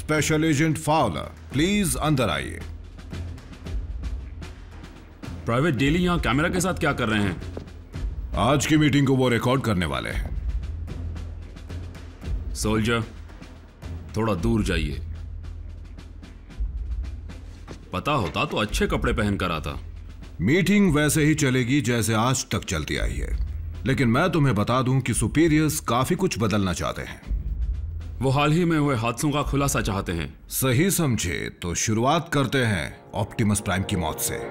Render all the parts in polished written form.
Special agent Fowler, please अंदर आइए। Private daily यहाँ कैमरा के साथ क्या कर रहे हैं? आज की मीटिंग को वो रिकॉर्ड करने वाले हैं। सोल्जर, थोड़ा दूर जाइए। पता होता तो अच्छे कपड़े पहन कर आता। मीटिंग वैसे ही चलेगी जैसे आज तक चलती आई है, लेकिन मैं तुम्हें बता दूं कि सुपीरियर्स काफी कुछ बदलना चाहते हैं। वो हाल ही में हुए हादसों का खुलासा चाहते हैं। सही समझे तो शुरुआत करते हैं ऑप्टिमस प्राइम की मौत से।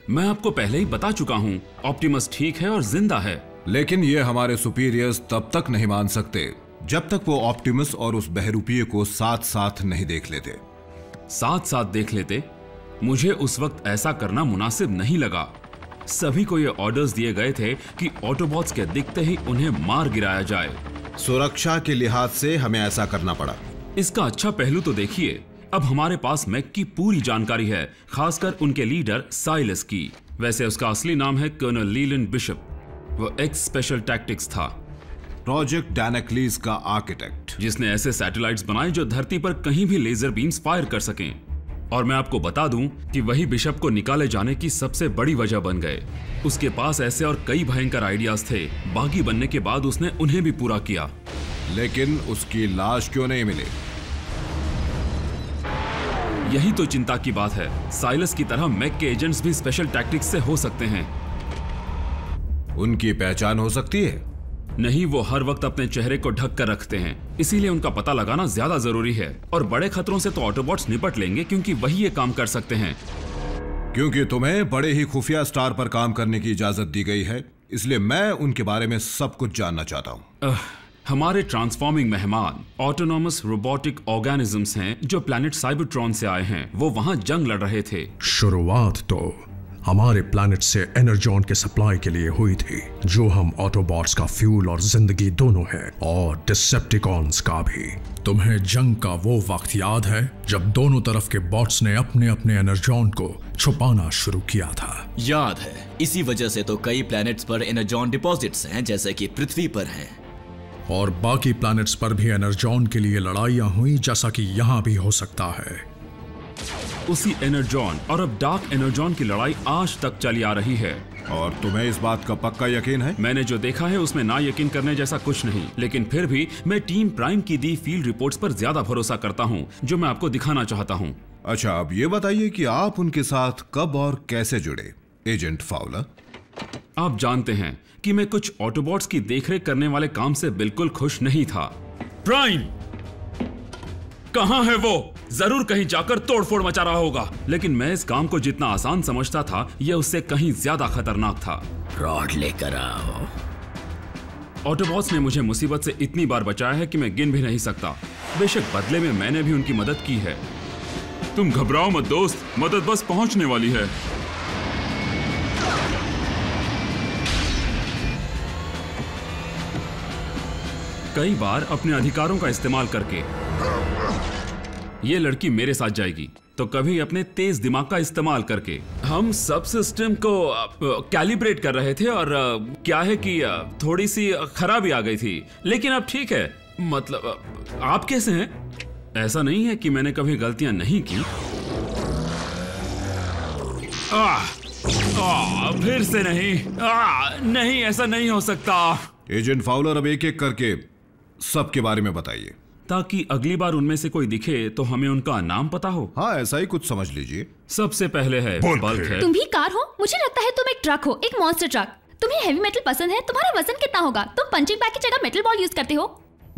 मैं आपको पहले ही बता चुका हूं, ऑप्टिमस ठीक है और जिंदा है। लेकिन ये हमारे सुपीरियर्स तब तक नहीं मान सकते जब तक वो ऑप्टिमस और उस बहरूपिये को साथ साथ नहीं देख लेते। साथ साथ देख लेते? मुझे उस वक्त ऐसा करना मुनासिब नहीं लगा। सभी को ये ऑर्डर्स दिए गए थे कि ऑटोबॉट्स के दिखते ही उन्हें मार गिराया जाए। सुरक्षा के लिहाज से हमें ऐसा करना पड़ा। इसका अच्छा पहलू तो देखिए, अब हमारे पास मैक की पूरी जानकारी है, खासकर उनके लीडर साइलस की। वैसे उसका असली नाम है कर्नल लीलैंड बिशप। वो एक्स स्पेशल टैक्टिक्स था, प्रोजेक्ट डैनाक्लीज का आर्किटेक्ट, जिसने ऐसे सैटेलाइट्स बनाए जो धरती पर कहीं भी लेजर बीम्स फायर कर सकें। और मैं आपको बता दूं कि वही बिशप को निकाले जाने की सबसे बड़ी वजह बन गए। उसके पास ऐसे और कई भयंकर आइडियाज थे, बागी बनने के बाद उसने उन्हें भी पूरा किया। लेकिन उसकी लाश क्यों नहीं मिली? यही तो चिंता की बात है। साइलस की तरह मैक के एजेंट्स भी स्पेशल टैक्टिक्स से हो सकते हैं। उनकी पहचान हो सकती है? नहीं, वो हर वक्त अपने चेहरे को ढक कर रखते हैं, इसीलिए उनका पता लगाना ज्यादा जरूरी है। और बड़े खतरों से तो ऑटोबॉट्स निपट लेंगे, क्योंकि वही ये काम कर सकते हैं। क्योंकि तुम्हें बड़े ही खुफिया स्टार पर काम करने की इजाजत दी गई है, इसलिए मैं उनके बारे में सब कुछ जानना चाहता हूं। हमारे ट्रांसफॉर्मिंग मेहमान ऑटोनॉमस रोबोटिक ऑर्गेनिजम्स हैं जो प्लैनेट साइबरट्रॉन से आए हैं। वो वहां जंग लड़ रहे थे। शुरुआत तो हमारे प्लैनेट से एनर्जॉन के सप्लाई के लिए हुई थी, जो हम ऑटोबॉट्स का फ्यूल और जिंदगी दोनों है, और डिसेप्टिकॉन्स का भी। तुम्हें जंग का वो वक्त याद है जब दोनों तरफ के बॉट्स ने अपने अपने एनर्जॉन को छुपाना शुरू किया था? याद है। इसी वजह से तो कई प्लैनेट्स पर एनर्जॉन डिपॉजिट्स हैं, जैसे कि पृथ्वी पर हैं। और बाकी प्लैनेट्स पर भी एनर्जॉन के लिए लड़ाइयां हुई, जैसा कि यहाँ भी हो सकता है। उसी एनर्जॉन और अब डार्क एनर्जॉन की लड़ाई आज तक चली आ रही है। और तुम्हें इस बात का पक्का यकीन है? मैंने जो देखा है उसमें ना यकीन करने जैसा कुछ नहीं, लेकिन फिर भी मैं टीम प्राइम की दी फील्ड रिपोर्ट्स पर ज्यादा भरोसा करता हूं, जो मैं आपको दिखाना चाहता हूं। अच्छा, अब ये बताइए कि आप उनके साथ कब और कैसे जुड़े, एजेंट फाउलर? आप जानते हैं कि मैं कुछ ऑटोबॉट्स की देखरेख करने वाले काम से बिल्कुल खुश नहीं था। प्राइम कहां है वो? जरूर कहीं जाकर तोड़फोड़ मचा रहा होगा। लेकिन मैं इस काम को जितना आसान समझता था, यह उससे कहीं ज्यादा खतरनाक था। रॉड लेकर आओ। ऑटोबॉट्स ने मुझे मुसीबत से इतनी बार बचाया है कि मैं गिन भी नहीं सकता। बेशक बदले में मैंने भी उनकी मदद की है। तुम घबराओ मत दोस्त, मदद बस पहुंचने वाली है। कई बार अपने अधिकारों का इस्तेमाल करके ये लड़की मेरे साथ जाएगी, तो कभी अपने तेज दिमाग का इस्तेमाल करके। हम सब सिस्टम को कैलिब्रेट कर रहे थे, और क्या है कि थोड़ी सी खराबी आ गई थी, लेकिन अब ठीक है। मतलब आप कैसे हैं? ऐसा नहीं है कि मैंने कभी गलतियां नहीं की। फिर से नहीं। नहीं, ऐसा नहीं हो सकता। एजेंट फाउलर, अब एक एक करके सबके बारे में बताइए, ताकि अगली बार उनमें से कोई दिखे तो हमें उनका नाम पता हो। हाँ, ऐसा ही कुछ समझ लीजिए। सबसे पहले है बल्क है। तुम भी कार हो? मुझे लगता है तुम एक ट्रक हो, एक मॉन्स्टर ट्रक। तुम्हें हेवी मेटल पसंद है? तुम्हारा वजन कितना होगा? तुम पंचिंग बैग की जगह मेटल बॉल यूज करते हो।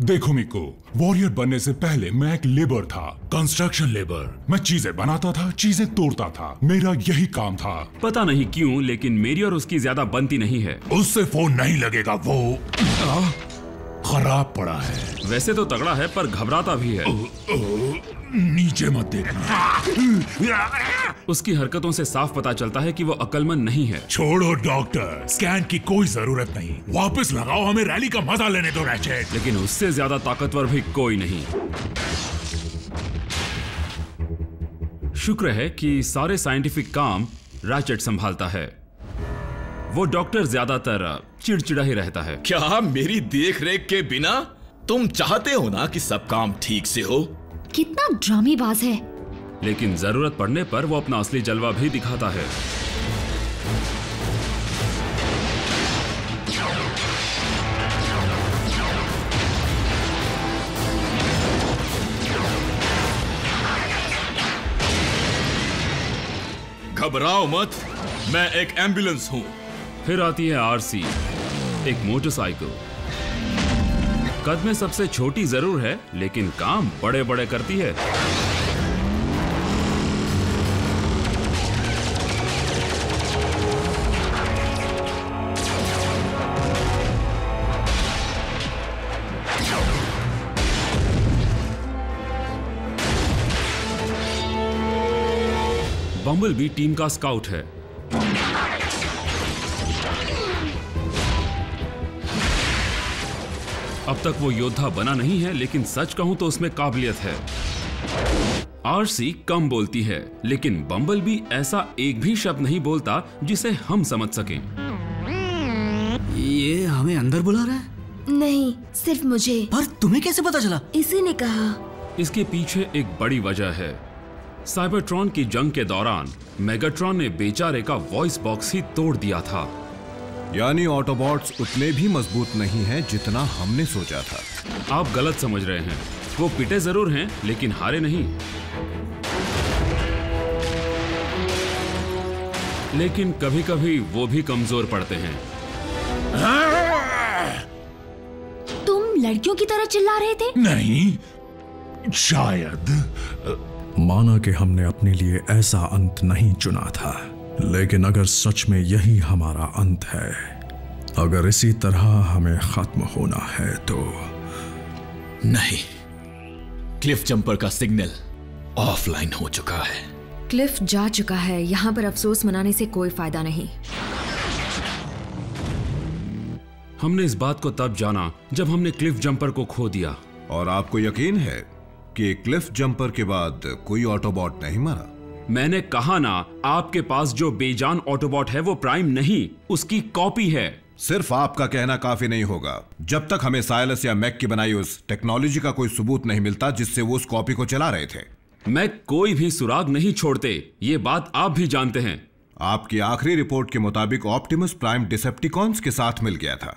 देखो मिको, वॉरियर बनने से पहले मैं एक लेबर था, कंस्ट्रक्शन लेबर। मैं चीजें बनाता था, चीजें तोड़ता था, मेरा यही काम था। पता नहीं क्यों, लेकिन मेरी और उसकी ज्यादा बनती नहीं है। उससे फोन नहीं लगेगा, वो खराब पड़ा है। वैसे तो तगड़ा है पर घबराता भी है। नीचे मत देखना। उसकी हरकतों से साफ पता चलता है कि वो अक्लमंद नहीं है। छोड़ो डॉक्टर, स्कैन की कोई जरूरत नहीं। वापस लगाओ, हमें रैली का मजा लेने दो रैचेट। लेकिन उससे ज्यादा ताकतवर भी कोई नहीं। शुक्र है कि सारे साइंटिफिक काम रैचेट संभालता है। वो डॉक्टर ज्यादातर चिड़चिड़ा ही रहता है। क्या मेरी देखरेख के बिना तुम चाहते हो ना कि सब काम ठीक से हो? कितना ड्रामेबाज है। लेकिन जरूरत पड़ने पर वो अपना असली जलवा भी दिखाता है। घबराओ मत, मैं एक एम्बुलेंस हूं। फिर आती है आरसी, एक मोटरसाइकिल। कद में सबसे छोटी जरूर है, लेकिन काम बड़े बड़े करती है। बम्बल भी टीम का स्काउट है। अब तक वो योद्धा बना नहीं है, लेकिन सच कहूं तो उसमें काबिलियत है। आरसी कम बोलती है, लेकिन बम्बल भी ऐसा एक भी शब्द नहीं बोलता जिसे हम समझ सकें। ये हमें अंदर बुला रहा है? नहीं, सिर्फ मुझे। पर तुम्हें कैसे पता चला? इसी ने कहा। इसके पीछे एक बड़ी वजह है। साइबरट्रॉन की जंग के दौरान मेगाट्रॉन ने बेचारे का वॉइस बॉक्स ही तोड़ दिया था। यानी ऑटोबॉट्स उतने भी मजबूत नहीं हैं जितना हमने सोचा था। आप गलत समझ रहे हैं। वो पिटे जरूर हैं, लेकिन हारे नहीं। लेकिन कभी कभी वो भी कमजोर पड़ते हैं। तुम लड़कियों की तरह चिल्ला रहे थे? नहीं, शायद। माना कि हमने अपने लिए ऐसा अंत नहीं चुना था, लेकिन अगर सच में यही हमारा अंत है, अगर इसी तरह हमें खत्म होना है तो नहीं, क्लिफ जंपर का सिग्नल ऑफलाइन हो चुका है। क्लिफ जा चुका है। यहाँ पर अफसोस मनाने से कोई फायदा नहीं। हमने इस बात को तब जाना जब हमने क्लिफ जंपर को खो दिया। और आपको यकीन है कि क्लिफ जंपर के बाद कोई ऑटोबॉट नहीं मरा? मैंने कहा ना, आपके पास जो बेजान ऑटोबॉट है वो प्राइम नहीं, उसकी कॉपी है। सिर्फ आपका कहना काफी नहीं होगा। जब तक हमें साइलस या मैक की बनाई उस टेक्नोलॉजी का कोई सबूत नहीं मिलता जिससे वो उस कॉपी को चला रहे थे। मैक कोई भी सुराग नहीं छोड़ते, ये बात आप भी जानते हैं। आपकी आखिरी रिपोर्ट के मुताबिक ऑप्टिमस प्राइम डिसेप्टिकॉन्स के साथ मिल गया था।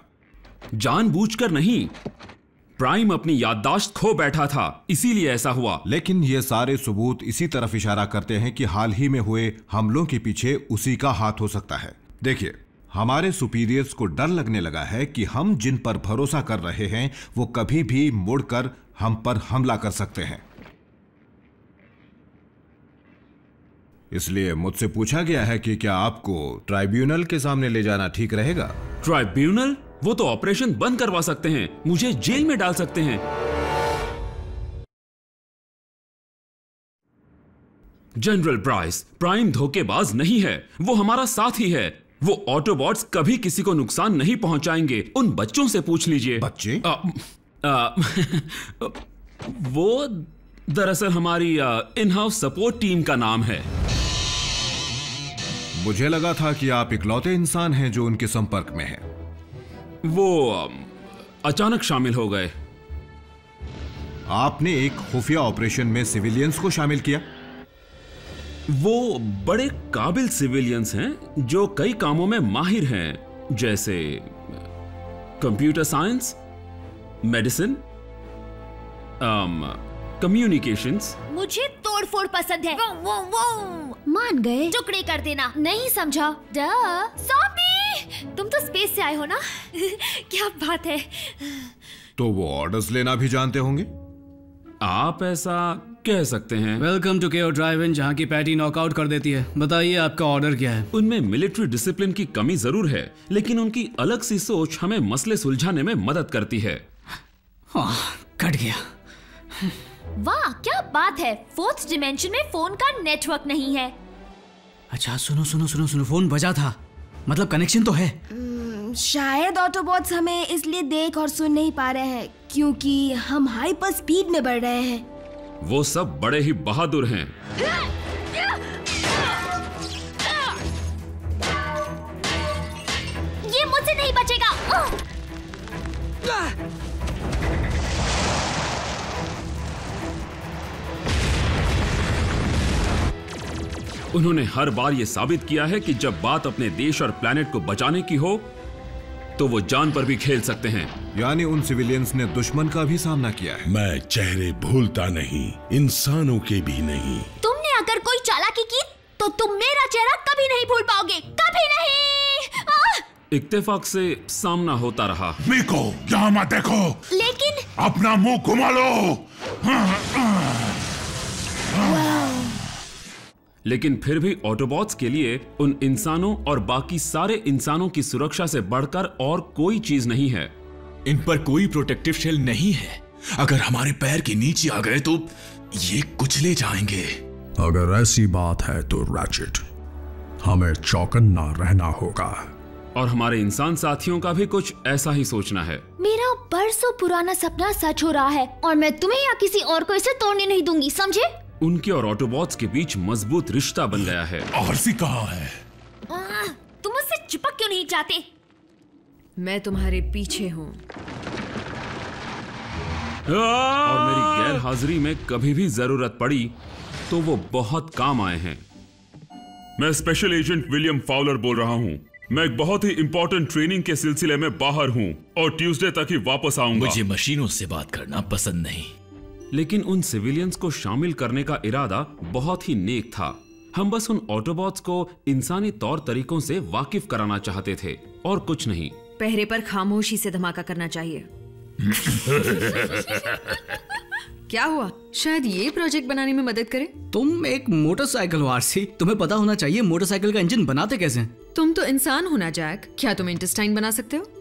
जानबूझकर नहीं, प्राइम अपनी याददाश्त खो बैठा था, इसीलिए ऐसा हुआ। लेकिन ये सारे सबूत इसी तरफ इशारा करते हैं कि हाल ही में हुए हमलों के पीछे उसी का हाथ हो सकता है। देखिए, हमारे सुपीरियर्स को डर लगने लगा है कि हम जिन पर भरोसा कर रहे हैं वो कभी भी मुड़कर हम पर हमला कर सकते हैं। इसलिए मुझसे पूछा गया है कि क्या आपको ट्राइब्यूनल के सामने ले जाना ठीक रहेगा? ट्राइब्यूनल? वो तो ऑपरेशन बंद करवा सकते हैं, मुझे जेल में डाल सकते हैं। जनरल ब्राइस, प्राइम धोखेबाज नहीं है, वो हमारा साथी है। वो ऑटोबॉट्स कभी किसी को नुकसान नहीं पहुंचाएंगे। उन बच्चों से पूछ लीजिए। बच्चे? वो दरअसल हमारी इन हाउस सपोर्ट टीम का नाम है। मुझे लगा था कि आप इकलौते इंसान हैं जो उनके संपर्क में हैं। वो अचानक शामिल हो गए। आपने एक खुफिया ऑपरेशन में सिविलियंस को शामिल किया? वो बड़े काबिल सिविलियंस हैं जो कई कामों में माहिर हैं, जैसे कंप्यूटर साइंस, मेडिसिन, कम्युनिकेशंस। मुझे तोड़फोड़ पसंद है। वो। मान गए? टुकड़े कर देना। नहीं समझा? ज़ॉम्बी! तुम तो स्पेस से आए हो ना? क्या बात है। तो वो ऑर्डर्स लेना भी जानते होंगे। आप ऐसा कह सकते हैं। वेलकम टू केओ ड्राइव इन, जहाँ की पैटी नॉकआउट कर देती है। बताइए आपका ऑर्डर क्या है? उनमें मिलिट्री डिसिप्लिन की कमी जरूर है, लेकिन उनकी अलग सी सोच हमें मसले सुलझाने में मदद करती है। कट गया। वाह क्या बात है, 4th डिमेंशन में फोन का नेटवर्क नहीं है। अच्छा सुनो सुनो सुनो सुनो, फोन बजा था, मतलब कनेक्शन तो है। शायद ऑटोबॉट्स हमें इसलिए देख और सुन नहीं पा रहे हैं क्योंकि हम हाइपर स्पीड में बढ़ रहे हैं। वो सब बड़े ही बहादुर हैं। ये मुझसे नहीं बचेगा। उन्होंने हर बार ये साबित किया है कि जब बात अपने देश और प्लेनेट को बचाने की हो तो वो जान पर भी खेल सकते हैं। यानी उन सिविलियंस ने दुश्मन का भी सामना किया है। मैं चेहरे भूलता नहीं, इंसानों के भी नहीं। तुमने अगर कोई चालाकी की तो तुम मेरा चेहरा कभी नहीं भूल पाओगे, कभी नहीं। इत्तेफाक से सामना होता रहा। मिको, यहाँ मत देखो। लेकिन अपना मुंह घुमा लो। लेकिन फिर भी ऑटोबॉट्स के लिए उन इंसानों और बाकी सारे इंसानों की सुरक्षा से बढ़कर और कोई चीज नहीं है। इन पर कोई प्रोटेक्टिव शेल नहीं है। अगर हमारे पैर के नीचे आ गए तो ये कुचले जाएंगे। अगर ऐसी बात है तो रैचेट, हमें चौकन्ना रहना होगा। और हमारे इंसान साथियों का भी कुछ ऐसा ही सोचना है। मेरा बरसों पुराना सपना सच हो रहा है और मैं तुम्हें या किसी और को इसे तोड़ने नहीं दूंगी, समझे? उनके और ऑटोबॉट्स के बीच मजबूत रिश्ता बन गया है। आरसी कहाँ है? तुम मुझसे चिपक क्यों नहीं जाते? मैं तुम्हारे पीछे हूँ। और मेरी गैर हाजिरी में कभी भी जरूरत पड़ी तो वो बहुत काम आए हैं। मैं स्पेशल एजेंट विलियम फाउलर बोल रहा हूँ। मैं एक बहुत ही इंपॉर्टेंट ट्रेनिंग के सिलसिले में बाहर हूँ और ट्यूसडे तक ही वापस आऊंगा। मुझे मशीनों से बात करना पसंद नहीं। लेकिन उन सिविलियंस को शामिल करने का इरादा बहुत ही नेक था। हम बस उन ऑटोबॉट्स को इंसानी तौर तरीकों से वाकिफ कराना चाहते थे और कुछ नहीं। पहरे पर खामोशी से धमाका करना चाहिए। क्या हुआ? शायद ये प्रोजेक्ट बनाने में मदद करे। तुम एक मोटरसाइकिल हो आरसी, तुम्हें पता होना चाहिए मोटरसाइकिल का इंजन बनाते कैसे। तुम तो इंसान हो ना जैक, क्या तुम इंटेस्टाइन बना सकते हो?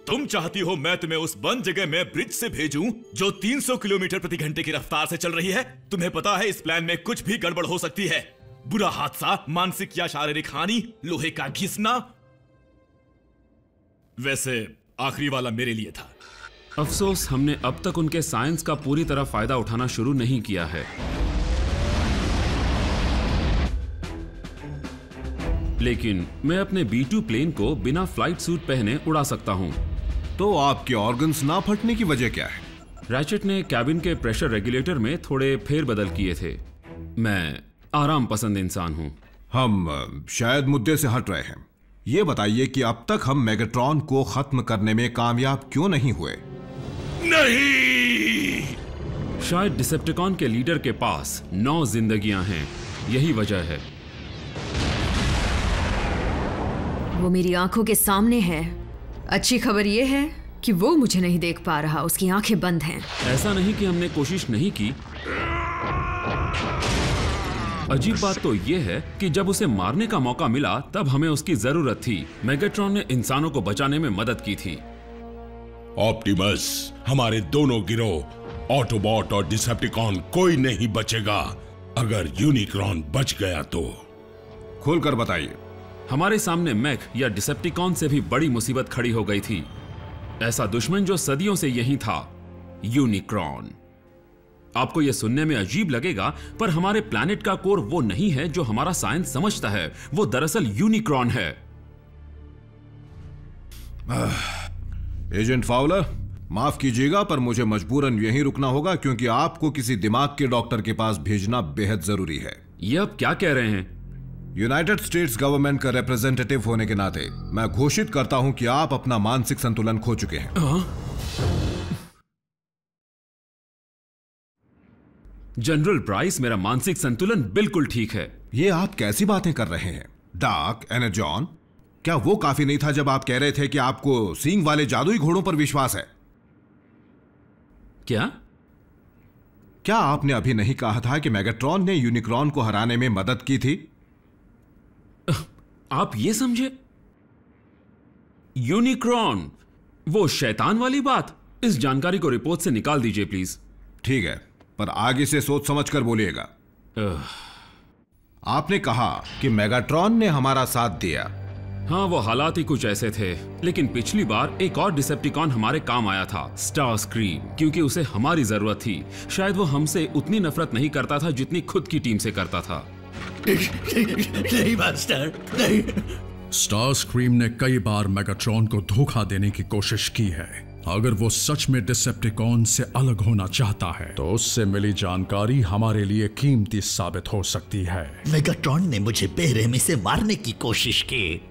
तुम चाहती हो मैं तुम्हें उस बंद जगह में ब्रिज से भेजूं जो 300 किलोमीटर प्रति घंटे की रफ्तार से चल रही है? तुम्हें पता है इस प्लान में कुछ भी गड़बड़ हो सकती है। बुरा हादसा, मानसिक या शारीरिक हानि, लोहे का घिसना। वैसे आखिरी वाला मेरे लिए था। अफसोस हमने अब तक उनके साइंस का पूरी तरह फायदा उठाना शुरू नहीं किया है। लेकिन मैं अपने B2 प्लेन को बिना फ्लाइट सूट पहने उड़ा सकता हूं। तो आपके ऑर्गन्स ना फटने की वजह क्या है? रैचेट ने कैबिन के प्रेशर रेगुलेटर में थोड़े फेरबदल किए थे। मैं आराम पसंद इंसान हूं। हम शायद मुद्दे से हट रहे हैं। ये बताइए कि अब तक हम मेगाट्रॉन को खत्म करने में कामयाब क्यों नहीं हुए? नहीं! शायद डिसेप्टिकॉन के लीडर के पास 9 जिंदगियां हैं, यही वजह है। वो मेरी आंखों के सामने है। अच्छी खबर ये है कि वो मुझे नहीं देख पा रहा, उसकी आंखें बंद हैं। ऐसा नहीं कि हमने कोशिश नहीं की। अजीब बात तो ये है कि जब उसे मारने का मौका मिला तब हमें उसकी जरूरत थी। मेगाट्रॉन ने इंसानों को बचाने में मदद की थी। ऑप्टिमस, हमारे दोनों गिरोह ऑटोबॉट और डिसेप्टिकॉन कोई नहीं बचेगा। अगर यूनिक्रॉन बच गया तो। खोलकर बताइए। हमारे सामने मैक या डिसेप्टिकॉन से भी बड़ी मुसीबत खड़ी हो गई थी। ऐसा दुश्मन जो सदियों से यही था, यूनिक्रॉन। आपको यह सुनने में अजीब लगेगा, पर हमारे प्लैनेट का कोर वो नहीं है जो हमारा साइंस समझता है। वो दरअसल यूनिक्रॉन है। एजेंट फाउलर, माफ कीजिएगा पर मुझे मजबूरन यहीं रुकना होगा क्योंकि आपको किसी दिमाग के डॉक्टर के पास भेजना बेहद जरूरी है। ये आप क्या कह रहे हैं? यूनाइटेड स्टेट्स गवर्नमेंट का रिप्रेजेंटेटिव होने के नाते मैं घोषित करता हूं कि आप अपना मानसिक संतुलन खो चुके हैं। जनरल ब्राइस, मेरा मानसिक संतुलन बिल्कुल ठीक है। ये आप कैसी बातें कर रहे हैं? डार्क एनर्जॉन, क्या वो काफी नहीं था जब आप कह रहे थे कि आपको सींग वाले जादुई घोड़ों पर विश्वास है? क्या आपने अभी नहीं कहा था कि मेगाट्रॉन ने यूनिक्रॉन को हराने में मदद की थी? आप ये समझे? यूनिक्रॉन, वो शैतान वाली बात? इस जानकारी को रिपोर्ट से निकाल दीजिए प्लीज। ठीक है, पर आगे से सोच समझ कर बोलिएगा। आपने कहा कि मेगाट्रॉन ने हमारा साथ दिया। हाँ, वो हालात ही कुछ ऐसे थे, लेकिन पिछली बार एक और डिसेप्टिकॉन हमारे काम आया था, स्टार स्क्रीम, क्योंकि उसे हमारी जरूरत थी। शायद वो हमसे उतनी नफरत नहीं करता था जितनी खुद की टीम से करता था। नहीं मास्टर, नहीं। स्टार स्क्रीम ने कई बार मेगाट्रॉन को धोखा देने की कोशिश की है। अगर वो सच में डिसेप्टिकॉन से अलग होना चाहता है तो उससे मिली जानकारी हमारे लिए कीमती साबित हो सकती है। मेगाट्रॉन ने मुझे बेरहमी से मारने की कोशिश की।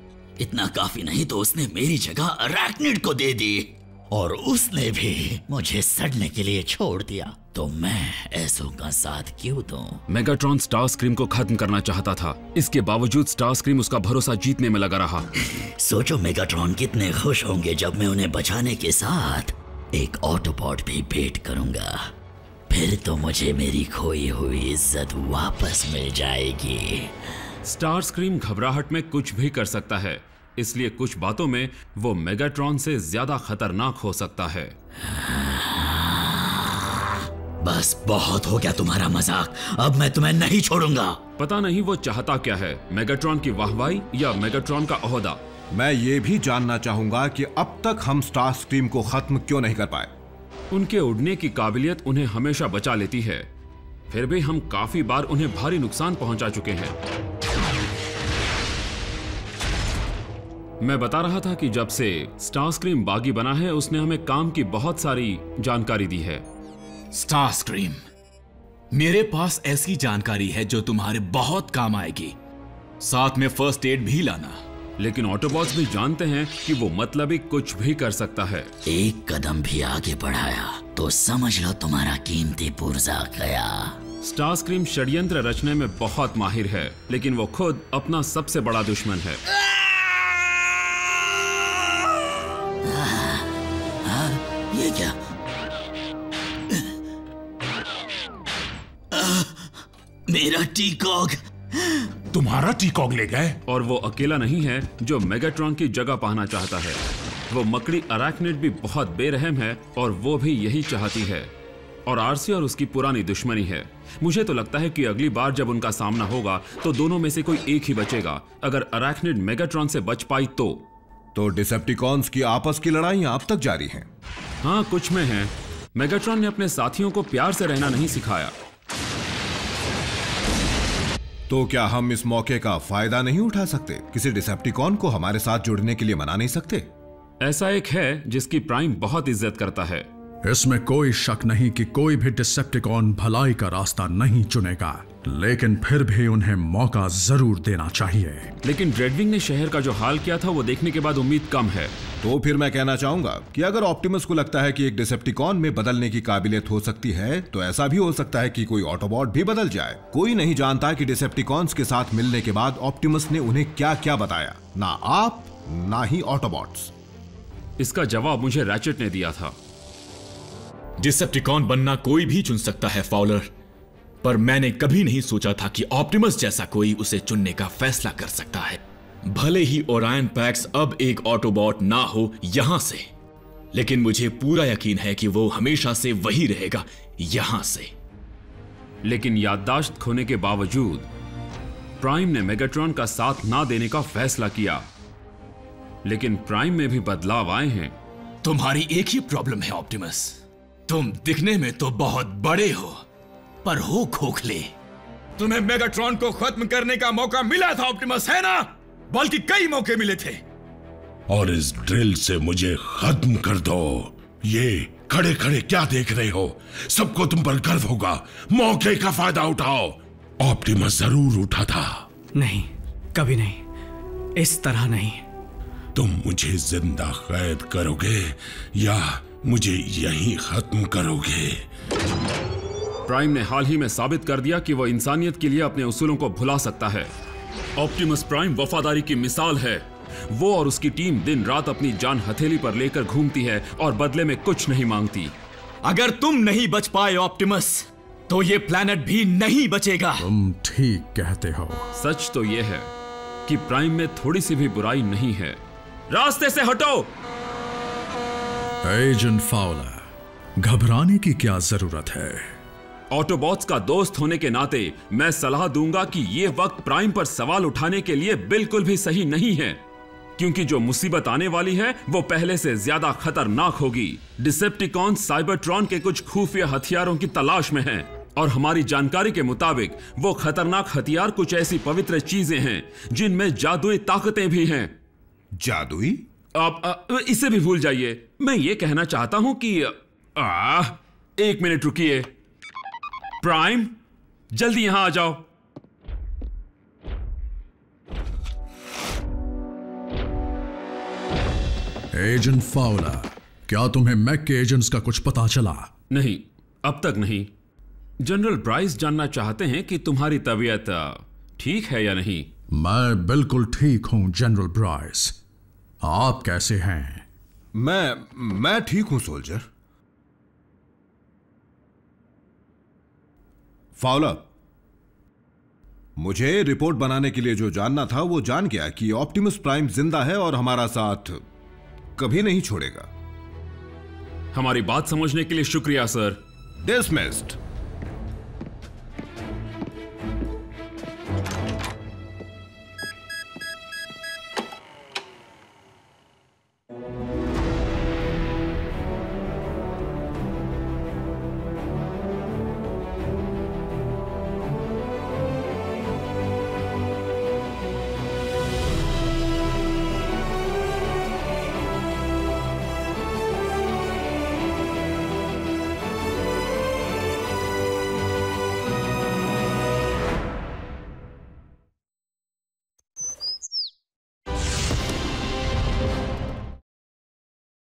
इतना काफी नहीं तो उसने मेरी जगह अरैक्निड को दे दी, और उसने भी मुझे सड़ने के लिए छोड़ दिया। तो मैं ऐसों का साथ क्यों दूं? मेगाट्रॉन स्टार स्क्रीम को खत्म करना चाहता था, इसके बावजूद स्टार स्क्रीम उसका भरोसा जीतने में लगा रहा। सोचो मेगाट्रॉन कितने खुश होंगे जब मैं उन्हें बचाने के साथ एक ऑटोबॉट भी भेंट करूंगा। फिर तो मुझे मेरी खोई हुई इज्जत वापस मिल जाएगी। स्टार स्क्रीम घबराहट में कुछ भी कर सकता है, इसलिए कुछ बातों में वो मेगाट्रॉन से ज्यादा खतरनाक हो सकता है। बस बहुत हो गया तुम्हारा मजाक, अब मैं तुम्हें नहीं छोड़ूंगा। पता नहीं वो चाहता क्या है, मेगाट्रॉन की वाहवाही या मेगाट्रॉन का ओहदा। मैं ये भी जानना चाहूंगा कि अब तक हम स्टार स्क्रीम को खत्म क्यों नहीं कर पाए। उनके उड़ने की काबिलियत उन्हें हमेशा बचा लेती है, फिर भी हम काफी बार उन्हें भारी नुकसान पहुंचा चुके हैं। मैं बता रहा था कि जब से स्टार स्क्रीम बागी बना है उसने हमें काम की बहुत सारी जानकारी दी है। स्टार स्क्रीम, मेरे पास ऐसी जानकारी है जो तुम्हारे बहुत काम आएगी। साथ में फर्स्ट एड भी लाना। लेकिन ऑटोबॉट्स भी जानते हैं कि वो मतलबी कुछ भी कर सकता है। एक कदम भी आगे बढ़ाया तो समझ लो तुम्हारा कीमती पुर्जा गया। स्टार स्क्रीम षड्यंत्र रचने में बहुत माहिर है, लेकिन वो खुद अपना सबसे बड़ा दुश्मन है। ये क्या? मेरा टीकॉग। तुम्हारा टीकॉग ले गए? और वो अकेला नहीं है जो मेगाट्रॉन की जगह पाना चाहता है। वो मकड़ी अरैक्निड भी बहुत बेरहम है और वो भी यही चाहती है। और आरसी और उसकी पुरानी दुश्मनी है। मुझे तो लगता है कि अगली बार जब उनका सामना होगा तो दोनों में से कोई एक ही बचेगा। अगर अरैक्निड मेगाट्रॉन से बच पाई तो डिसेप्टिकॉन्स की आपस की लड़ाइयां अब तक जारी हैं। हाँ, कुछ में है। मेगाट्रॉन ने अपने साथियों को प्यार से रहना नहीं सिखाया। तो क्या हम इस मौके का फायदा नहीं उठा सकते? किसी डिसेप्टिकॉन को हमारे साथ जुड़ने के लिए मना नहीं सकते? ऐसा एक है जिसकी प्राइम बहुत इज्जत करता है। इसमें कोई शक नहीं कि कोई भी डिसेप्टिकॉन भलाई का रास्ता नहीं चुनेगा, लेकिन फिर भी उन्हें मौका जरूर देना चाहिए। लेकिन ड्रेडविंग ने शहर का जो हाल किया था वो देखने के बाद उम्मीद कम है। तो फिर मैं कहना चाहूंगा कि अगर ऑप्टिमस को लगता है कि एक डिसेप्टिकॉन में बदलने की काबिलियत हो सकती है तो ऐसा भी हो सकता है कि कोई ऑटोबॉट भी बदल जाए। कोई नहीं जानता कि डिसेप्टिकॉन्स के साथ मिलने के बाद ऑप्टिमस ने उन्हें क्या क्या बताया, ना आप ना ही ऑटोबॉट्स। इसका जवाब मुझे रैचेट ने दिया था। डिसेप्टिकॉन बनना कोई भी चुन सकता है फाउलर, पर मैंने कभी नहीं सोचा था कि ऑप्टिमस जैसा कोई उसे चुनने का फैसला कर सकता है। भले ही ओरायन पैक्स अब एक ऑटोबॉट ना हो यहां से, लेकिन मुझे पूरा यकीन है कि वो हमेशा से वही रहेगा यहां से। लेकिन याददाश्त खोने के बावजूद प्राइम ने मेगाट्रॉन का साथ ना देने का फैसला किया। लेकिन प्राइम में भी बदलाव आए हैं। तुम्हारी एक ही प्रॉब्लम है ऑप्टिमस, तुम दिखने में तो बहुत बड़े हो पर हो खोखले। तुम्हें मेगाट्रॉन को खत्म करने का मौका मिला था ऑप्टिमस, है ना? बल्कि कई मौके मिले थे। और इस ड्रिल से मुझे खत्म कर दो। ये खड़े खड़े क्या देख रहे हो? सबको तुम पर गर्व होगा। मौके का फायदा उठाओ। ऑप्टिमस जरूर उठा था। नहीं, कभी नहीं, इस तरह नहीं। तुम मुझे जिंदा कैद करोगे या मुझे यहीं खत्म करोगे? प्राइम ने हाल ही में साबित कर दिया कि वो इंसानियत के लिए अपने उसूलों को भुला सकता है। ऑप्टिमस प्राइम वफादारी की मिसाल है। वो और उसकी टीम दिन रात अपनी जान हथेली पर लेकर घूमती है और बदले में कुछ नहीं मांगती। अगर तुम नहीं बच पाए ऑप्टिमस, तो ये प्लैनेट भी नहीं बचेगा। तुम ठीक कहते हो। सच तो यह है कि प्राइम में थोड़ी सी भी बुराई नहीं है। रास्ते से हटो। एजेंट फाउलर, घबराने की क्या जरूरत है? ऑटोबॉट्स का दोस्त होने के नाते मैं सलाह दूंगा कि यह वक्त प्राइम पर सवाल उठाने के लिए बिल्कुल भी सही नहीं है, क्योंकि जो मुसीबत आने वाली है वो पहले से ज्यादा खतरनाक होगी। डिसेप्टिकॉन साइबरट्रॉन के कुछ खुफिया हथियारों की तलाश में हैं, और हमारी जानकारी के मुताबिक वो खतरनाक हथियार कुछ ऐसी पवित्र चीजें हैं जिनमें जादुई ताकतें भी हैं। जादुई? आप इसे भी भूल जाइए। मैं ये कहना चाहता हूं कि एक मिनट रुकिए। प्राइम, जल्दी यहां आ जाओ। एजेंट फाउलर, क्या तुम्हें मैक के एजेंट्स का कुछ पता चला? नहीं, अब तक नहीं। जनरल ब्राइस जानना चाहते हैं कि तुम्हारी तबीयत ठीक है या नहीं। मैं बिल्कुल ठीक हूं जनरल ब्राइस। आप कैसे हैं? मैं ठीक हूं सोल्जर। फाउलर, मुझे रिपोर्ट बनाने के लिए जो जानना था वो जान गया कि ऑप्टिमस प्राइम जिंदा है और हमारा साथ कभी नहीं छोड़ेगा। हमारी बात समझने के लिए शुक्रिया सर। डिसमिस्ड।